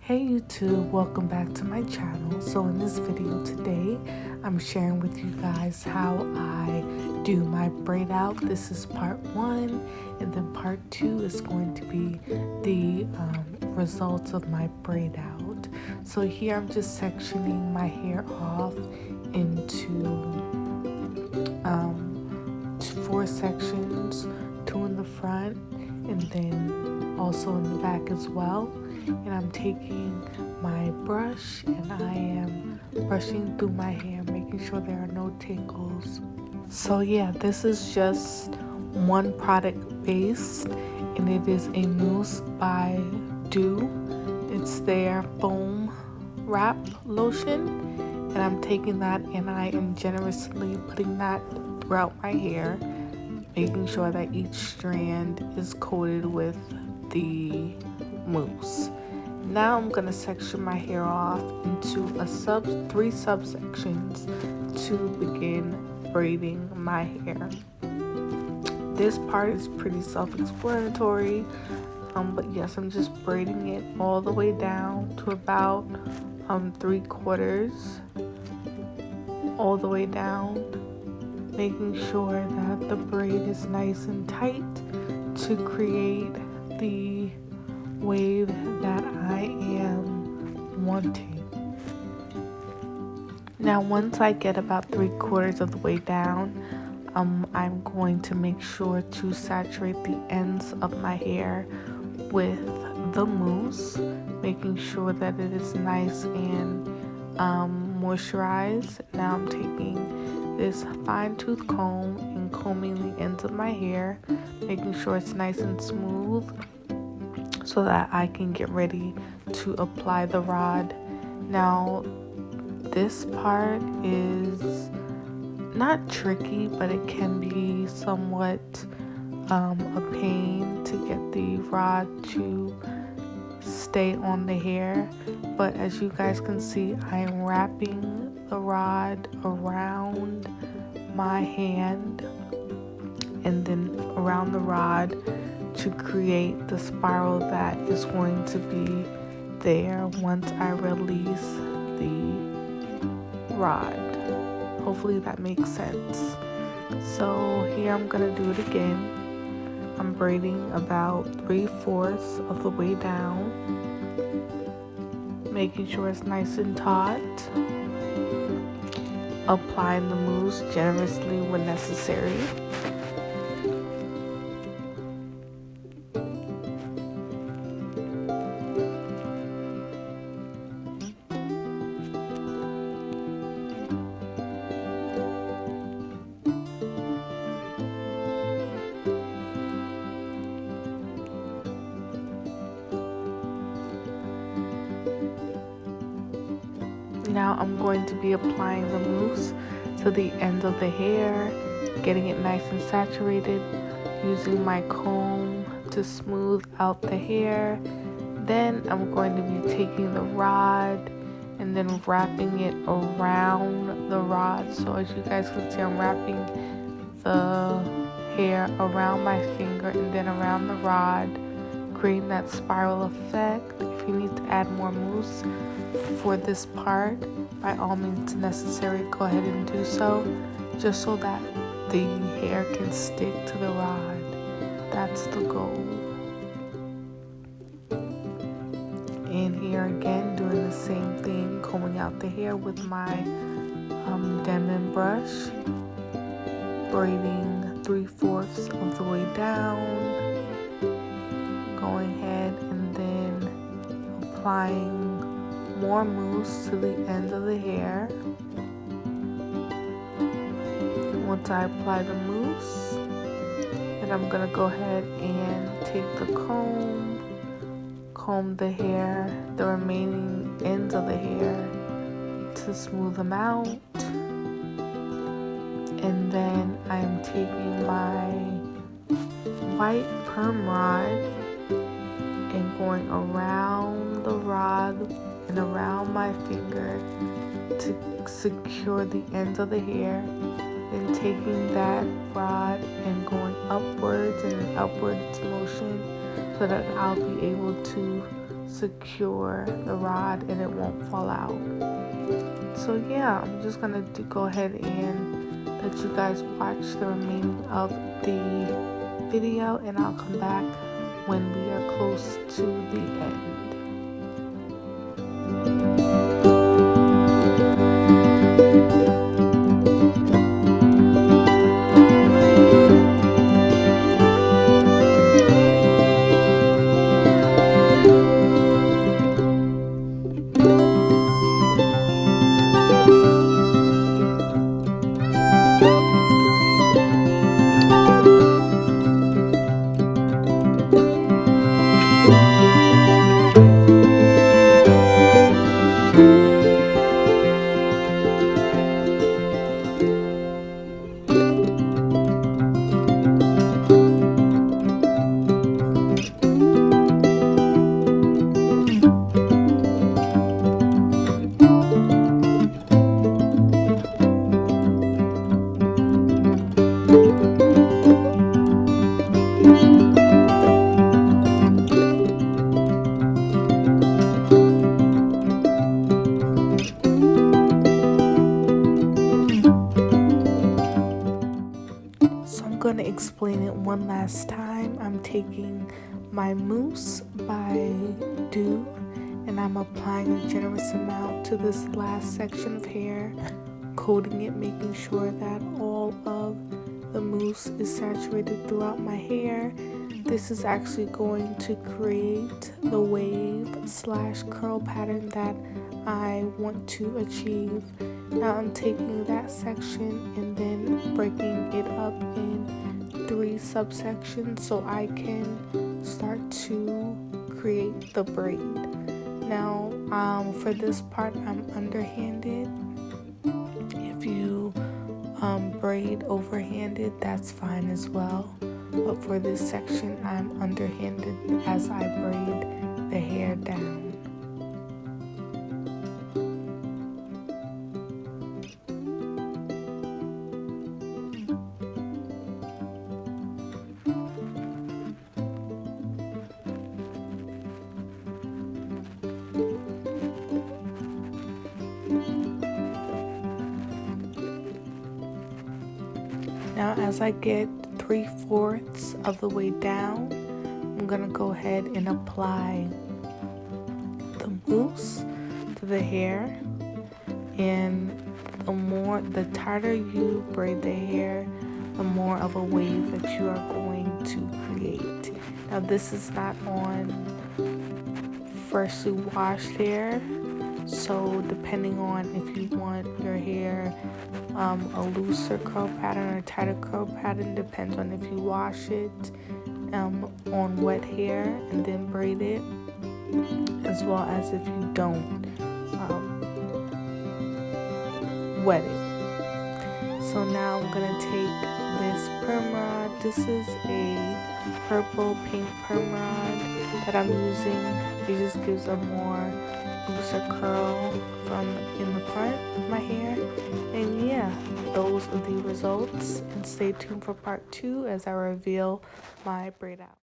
Hey YouTube, welcome back to my channel. So in this video today, I'm sharing with you guys how I do my braid out. This is part 1, and then part 2 is going to be the results of my braid out. So here I'm just sectioning my hair off into 4 sections, 2 in the front and then also in the back as well. And I'm taking my brush and I am brushing through my hair, making sure there are no tangles. So yeah, this is just one product base, and it is a mousse by Dew. It's their foam wrap lotion, and I'm taking that and I am generously putting that throughout my hair, making sure that each strand is coated with the mousse. Now I'm going to section my hair off into 3 subsections to begin braiding my hair. This part is pretty self-explanatory, but yes, I'm just braiding it all the way down to about 3/4, all the way down, making sure that the braid is nice and tight to create the wave that I am wanting. Now once I get about 3/4 of the way down, I'm going to make sure to saturate the ends of my hair with the mousse, making sure that it is nice and moisturized. Now I'm taking this fine tooth comb and combing the ends of my hair, making sure it's nice and smooth so that I can get ready to apply the rod. Now this part is not tricky, but it can be somewhat a pain to get the rod to stay on the hair, but as you guys can see, I am wrapping the rod around my hand and then around the rod to create the spiral that is going to be there once I release the rod. Hopefully that makes sense. So here I'm gonna do it again. I'm braiding about 3/4 of the way down, making sure it's nice and taut, applying the mousse generously when necessary. Now I'm going to be applying the mousse to the end of the hair, getting it nice and saturated, using my comb to smooth out the hair. Then I'm going to be taking the rod and then wrapping it around the rod. So as you guys can see, I'm wrapping the hair around my finger and then around the rod, creating that spiral effect. If you need to add more mousse for this part, by all means necessary, go ahead and do so, just so that the hair can stick to the rod. That's the goal. And here again, doing the same thing, combing out the hair with my Denman brush, braiding 3/4 of the way down, going ahead and then applying more mousse to the end of the hair. Once I apply the mousse, then I'm gonna go ahead and take the comb the hair, the remaining ends of the hair, to smooth them out. And then I'm taking my white perm rod and going around the rod and around my finger to secure the ends of the hair, then taking that rod and going upwards in an upwards motion so that I'll be able to secure the rod and it won't fall out. So yeah, I'm just gonna go ahead and let you guys watch the remaining of the video, and I'll come back when we are close to the end. I'm going to explain it one last time. I'm taking my mousse by Dew and I'm applying a generous amount to this last section of hair, coating it, making sure that all of the mousse is saturated throughout my hair. This is actually going to create the wave/curl pattern that I want to achieve. Now I'm taking that section and then breaking it up in 3 subsections so I can start to create the braid. Now for this part I'm underhanded. If you braid overhanded, that's fine as well. But for this section I'm underhanded as I braid the hair down. Now as I get 3/4 of the way down, I'm gonna go ahead and apply the mousse to the hair, and the tighter you braid the hair, the more of a wave that you are going to create. Now this is not on freshly washed hair, so depending on if you want your hair a looser curl pattern or tighter curl pattern, depends on if you wash it on wet hair and then braid it, as well as if you don't wet it. So now I'm gonna take this perm rod. This is a purple pink perm rod that I'm using. It just gives a more looser curl from in the front of my hair. And yeah, those are the results, and stay tuned for part 2 as I reveal my braid out.